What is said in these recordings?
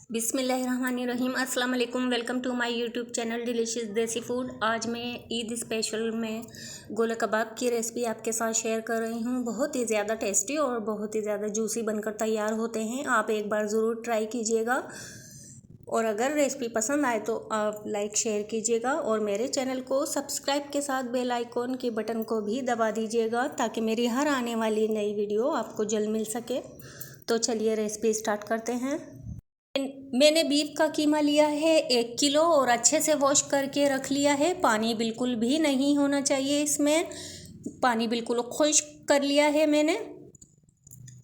बिस्मिल्लाहिर्रहमानिर्रहीम। अस्सलाम वालेकुम। Welcome to my YouTube channel delicious desi food. आज मैं ईद स्पेशल में गोला कबाब की रेसिपी आपके साथ शेयर कर रही हूँ। बहुत ही ज़्यादा टेस्टी और बहुत ही ज़्यादा जूसी बनकर तैयार होते हैं। आप एक बार ज़रूर ट्राई कीजिएगा और अगर रेसिपी पसंद आए तो आप लाइक शेयर कीजिएगा और मेरे चैनल को सब्सक्राइब के साथ बेल आइकॉन के बटन को भी दबा दीजिएगा ताकि मेरी हर आने वाली नई वीडियो आपको जल्द मिल सके। तो चलिए रेसिपी स्टार्ट करते हैं। मैंने बीफ का कीमा लिया है 1 किलो और अच्छे से वॉश करके रख लिया है। पानी बिल्कुल भी नहीं होना चाहिए, इसमें पानी बिल्कुल खुश्क कर लिया है मैंने।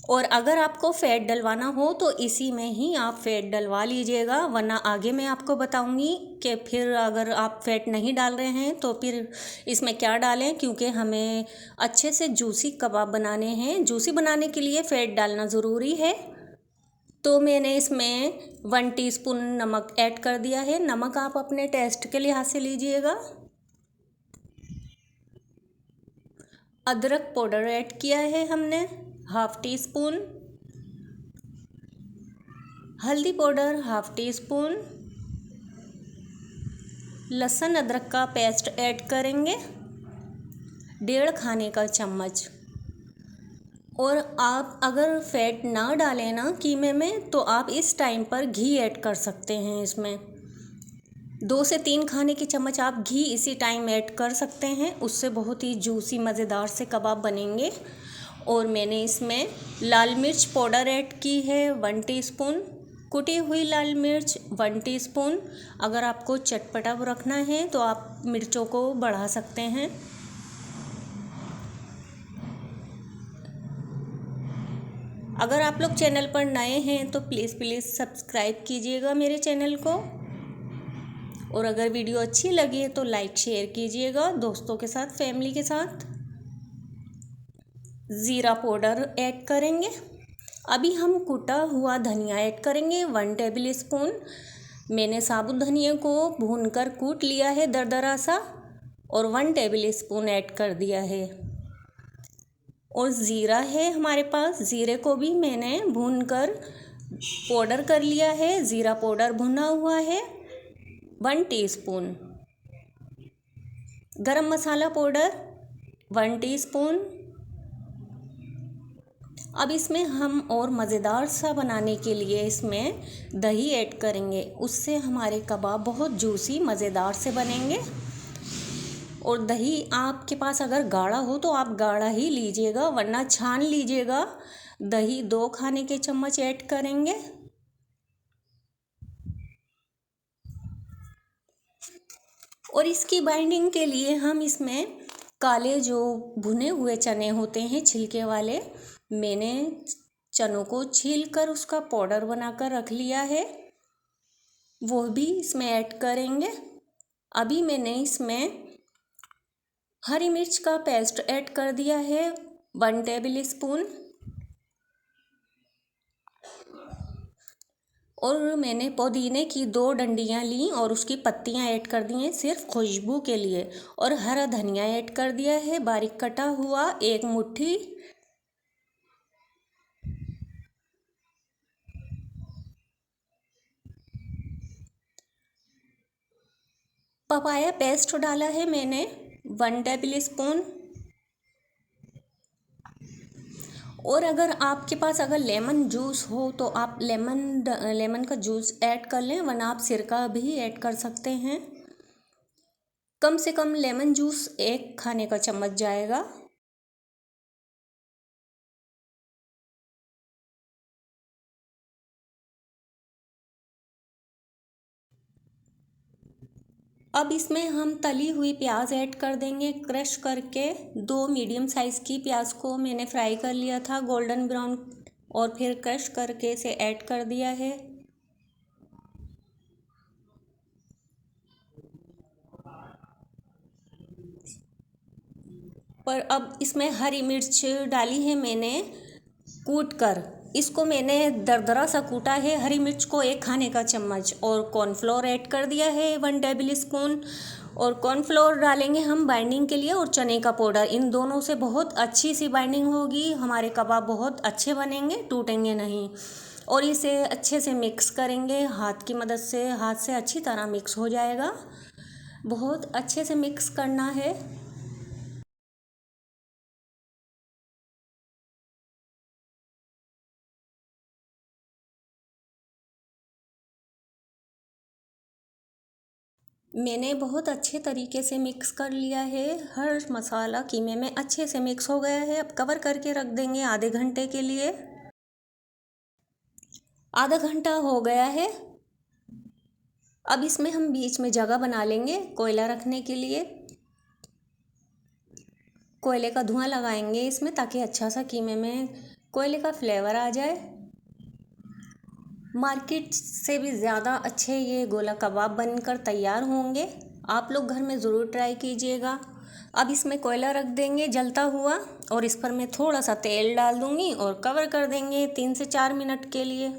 और अगर आपको फ़ैट डलवाना हो तो इसी में ही आप फ़ैट डलवा लीजिएगा, वरना आगे मैं आपको बताऊंगी कि फिर अगर आप फ़ैट नहीं डाल रहे हैं तो फिर इसमें क्या डालें, क्योंकि हमें अच्छे से जूसी कबाब बनाने हैं। जूसी बनाने के लिए फ़ैट डालना ज़रूरी है। तो मैंने इसमें 1 टीस्पून नमक ऐड कर दिया है। नमक आप अपने टेस्ट के लिहाज से लीजिएगा। अदरक पाउडर ऐड किया है हमने 1/2 टीस्पून। हल्दी पाउडर 1/2 टीस्पून। लहसुन अदरक का पेस्ट ऐड करेंगे 1.5 खाने का चम्मच। और आप अगर फ़ैट ना डालें ना कीमे में तो आप इस टाइम पर घी ऐड कर सकते हैं। इसमें 2 से 3 खाने के चम्मच आप घी इसी टाइम ऐड कर सकते हैं, उससे बहुत ही जूसी मज़ेदार से कबाब बनेंगे। और मैंने इसमें लाल मिर्च पाउडर ऐड की है 1 टीस्पून। कुटी हुई लाल मिर्च 1 टीस्पून। अगर आपको चटपटा रखना है तो आप मिर्चों को बढ़ा सकते हैं। अगर आप लोग चैनल पर नए हैं तो प्लीज़ सब्सक्राइब कीजिएगा मेरे चैनल को। और अगर वीडियो अच्छी लगी है तो लाइक शेयर कीजिएगा दोस्तों के साथ, फैमिली के साथ। ज़ीरा पाउडर ऐड करेंगे। अभी हम कुटा हुआ धनिया ऐड करेंगे 1 टेबल स्पून। मैंने साबुत धनिया को भूनकर कूट लिया है दरदरा सा और 1 टेबल स्पून ऐड कर दिया है। और ज़ीरा है हमारे पास, ज़ीरे को भी मैंने भूनकर पाउडर कर लिया है। ज़ीरा पाउडर भुना हुआ है 1 टीस्पून। गरम मसाला पाउडर 1 टीस्पून। अब इसमें हम और मज़ेदार सा बनाने के लिए इसमें दही ऐड करेंगे, उससे हमारे कबाब बहुत जूसी मज़ेदार से बनेंगे। और दही आपके पास अगर गाढ़ा हो तो आप गाढ़ा ही लीजिएगा, वरना छान लीजिएगा। दही 2 खाने के चम्मच ऐड करेंगे। और इसकी बाइंडिंग के लिए हम इसमें काले जो भुने हुए चने होते हैं छिलके वाले, मैंने चनों को छीलकर उसका पाउडर बनाकर रख लिया है, वो भी इसमें ऐड करेंगे। अभी मैंने इसमें हरी मिर्च का पेस्ट ऐड कर दिया है 1 टेबल स्पून। और मैंने पुदीने की 2 डंडियाँ ली और उसकी पत्तियाँ ऐड कर दी हैं सिर्फ खुशबू के लिए। और हरा धनिया ऐड कर दिया है बारीक कटा हुआ 1 मुट्ठी। पपाया पेस्ट डाला है मैंने 1 टेबल स्पून। और अगर आपके पास अगर लेमन जूस हो तो आप लेमन का जूस ऐड कर लें, वरना आप सिरका भी ऐड कर सकते हैं। कम से कम लेमन जूस 1 खाने का चम्मच जाएगा। अब इसमें हम तली हुई प्याज ऐड कर देंगे क्रश करके। 2 मीडियम साइज़ की प्याज को मैंने फ्राई कर लिया था गोल्डन ब्राउन, और फिर क्रश करके इसे ऐड कर दिया है। पर अब इसमें हरी मिर्च डाली है मैंने कूट कर, इसको मैंने दरदरा सा कूटा है। हरी मिर्च को 1 खाने का चम्मच। और कॉर्नफ्लोर ऐड कर दिया है 1 टेबल स्पून। और कॉर्नफ्लोर डालेंगे हम बाइंडिंग के लिए, और चने का पाउडर, इन दोनों से बहुत अच्छी सी बाइंडिंग होगी, हमारे कबाब बहुत अच्छे बनेंगे, टूटेंगे नहीं। और इसे अच्छे से मिक्स करेंगे हाथ की मदद से। हाथ से अच्छी तरह मिक्स हो जाएगा, बहुत अच्छे से मिक्स करना है। मैंने बहुत अच्छे तरीके से मिक्स कर लिया है। हर मसाला कीमे में अच्छे से मिक्स हो गया है। अब कवर करके रख देंगे आधे घंटे के लिए। आधा घंटा हो गया है। अब इसमें हम बीच में जगह बना लेंगे कोयला रखने के लिए। कोयले का धुआं लगाएंगे इसमें, ताकि अच्छा सा कीमे में कोयले का फ्लेवर आ जाए। मार्केट से भी ज़्यादा अच्छे ये गोला कबाब बनकर तैयार होंगे। आप लोग घर में ज़रूर ट्राई कीजिएगा। अब इसमें कोयला रख देंगे जलता हुआ, और इस पर मैं थोड़ा सा तेल डाल दूँगी और कवर कर देंगे 3 से 4 मिनट के लिए।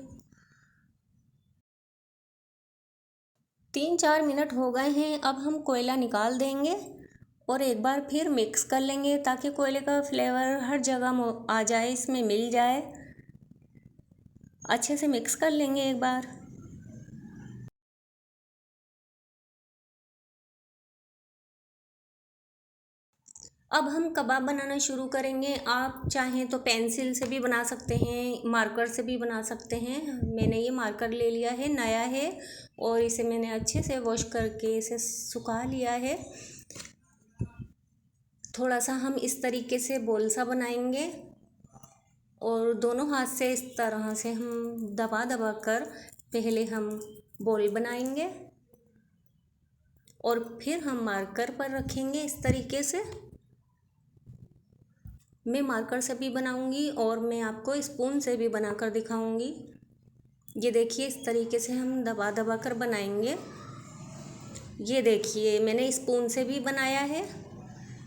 3-4 मिनट हो गए हैं। अब हम कोयला निकाल देंगे और एक बार फिर मिक्स कर लेंगे, ताकि कोयले का फ्लेवर हर जगह आ जाए, इसमें मिल जाए। अच्छे से मिक्स कर लेंगे एक बार। अब हम कबाब बनाना शुरू करेंगे। आप चाहें तो पेंसिल से भी बना सकते हैं, मार्कर से भी बना सकते हैं। मैंने ये मार्कर ले लिया है, नया है, और इसे मैंने अच्छे से वॉश करके इसे सुखा लिया है। थोड़ा सा हम इस तरीके से बोल सा बनाएंगे, और दोनों हाथ से इस तरह से हम दबा दबा कर पहले हम बोल बनाएंगे, और फिर हम मार्कर पर रखेंगे इस तरीके से। मैं मार्कर से भी बनाऊंगी और मैं आपको स्पून से भी बनाकर दिखाऊंगी। ये देखिए, इस तरीके से हम दबा दबा कर बनाएंगे। ये देखिए, मैंने स्पून से भी बनाया है,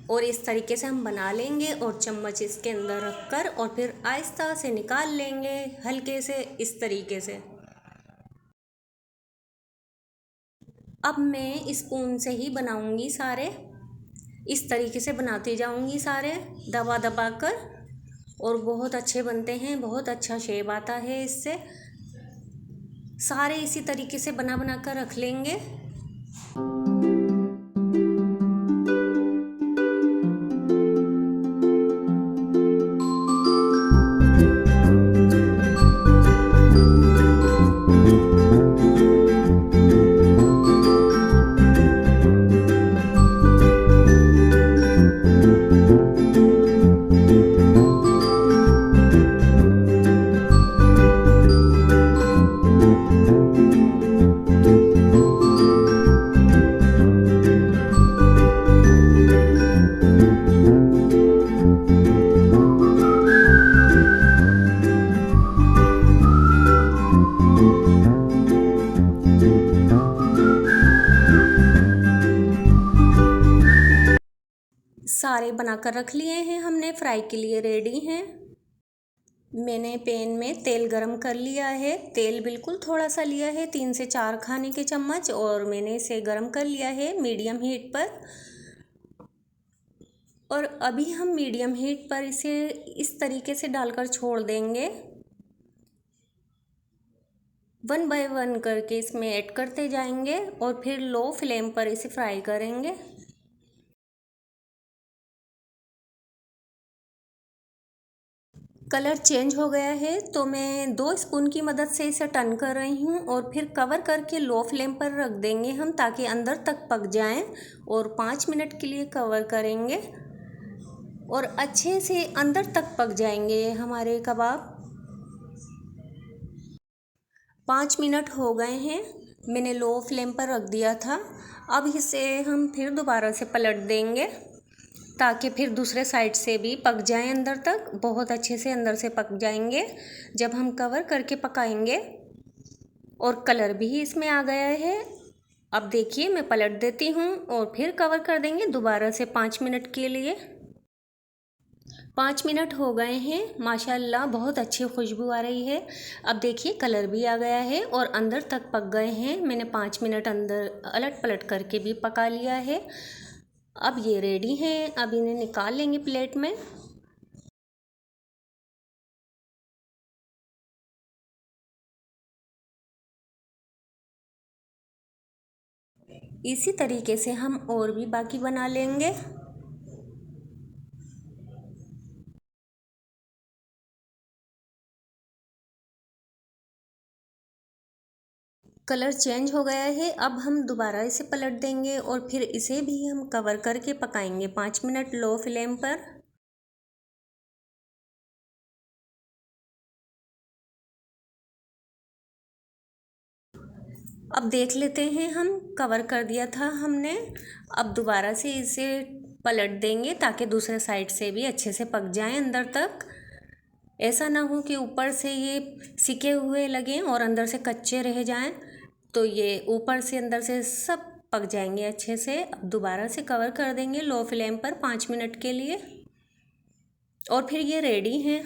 और इस तरीके से हम बना लेंगे और चम्मच इसके अंदर रखकर और फिर आहिस्ता से निकाल लेंगे हल्के से इस तरीके से। अब मैं स्पून से ही बनाऊंगी सारे, इस तरीके से बनाती जाऊंगी सारे दबा दबा कर, और बहुत अच्छे बनते हैं, बहुत अच्छा शेप आता है इससे। सारे इसी तरीके से बना बना कर रख लेंगे। सारे बनाकर रख लिए हैं हमने, फ्राई के लिए रेडी हैं। मैंने पैन में तेल गरम कर लिया है। तेल बिल्कुल थोड़ा सा लिया है, 3 से 4 खाने के चम्मच, और मैंने इसे गरम कर लिया है मीडियम हीट पर। और अभी हम मीडियम हीट पर इसे इस तरीके से डालकर छोड़ देंगे। 1 बाय 1 करके इसमें ऐड करते जाएंगे, और फिर लो फ्लेम पर इसे फ्राई करेंगे। कलर चेंज हो गया है, तो मैं 2 स्पून की मदद से इसे टर्न कर रही हूँ, और फिर कवर करके लो फ्लेम पर रख देंगे हम, ताकि अंदर तक पक जाएं। और 5 मिनट के लिए कवर करेंगे, और अच्छे से अंदर तक पक जाएंगे हमारे कबाब। 5 मिनट हो गए हैं, मैंने लो फ्लेम पर रख दिया था। अब इसे हम फिर दोबारा से पलट देंगे, ताकि फिर दूसरे साइड से भी पक जाएं अंदर तक, बहुत अच्छे से अंदर से पक जाएंगे जब हम कवर करके पकाएंगे। और कलर भी इसमें आ गया है। अब देखिए, मैं पलट देती हूँ और फिर कवर कर देंगे दोबारा से 5 मिनट के लिए। 5 मिनट हो गए हैं, माशाल्लाह बहुत अच्छी खुशबू आ रही है। अब देखिए, कलर भी आ गया है और अंदर तक पक गए हैं। मैंने 5 मिनट अंदर अलट पलट करके भी पका लिया है। अब ये रेडी हैं, अब इन्हें निकाल लेंगे प्लेट में। इसी तरीके से हम और भी बाकी बना लेंगे। कलर चेंज हो गया है। अब हम दोबारा इसे पलट देंगे और फिर इसे भी हम कवर करके पकाएंगे 5 मिनट लो फ्लेम पर। अब देख लेते हैं, हम कवर कर दिया था हमने। अब दोबारा से इसे पलट देंगे ताकि दूसरे साइड से भी अच्छे से पक जाए अंदर तक। ऐसा ना हो कि ऊपर से ये सिके हुए लगें और अंदर से कच्चे रह जाएं। तो ये ऊपर से अंदर से सब पक जाएंगे अच्छे से। अब दोबारा से कवर कर देंगे लो फ्लेम पर 5 मिनट के लिए और फिर ये रेडी हैं।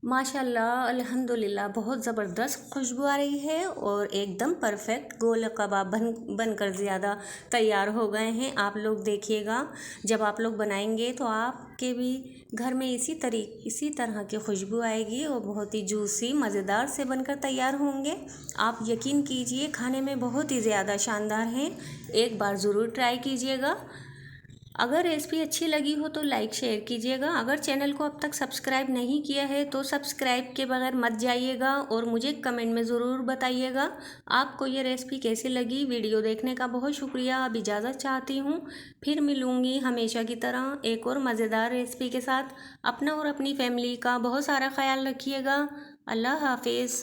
माशाल्लाह अल्हम्दुलिल्लाह बहुत ज़बरदस्त खुशबू आ रही है और एकदम परफेक्ट गोल कबाब बनकर ज़्यादा तैयार हो गए हैं। आप लोग देखिएगा, जब आप लोग बनाएंगे तो आपके भी घर में इसी तरह की खुशबू आएगी और बहुत ही जूसी मज़ेदार से बनकर तैयार होंगे। आप यकीन कीजिए, खाने में बहुत ही ज़्यादा शानदार हैं। एक बार ज़रूर ट्राई कीजिएगा। अगर रेसिपी अच्छी लगी हो तो लाइक शेयर कीजिएगा। अगर चैनल को अब तक सब्सक्राइब नहीं किया है तो सब्सक्राइब के बगैर मत जाइएगा और मुझे कमेंट में ज़रूर बताइएगा आपको ये रेसिपी कैसी लगी। वीडियो देखने का बहुत शुक्रिया। अब इजाज़त चाहती हूँ, फिर मिलूँगी हमेशा की तरह एक और मज़ेदार रेसिपी के साथ। अपना और अपनी फैमिली का बहुत सारा ख्याल रखिएगा। अल्लाह हाफिज़।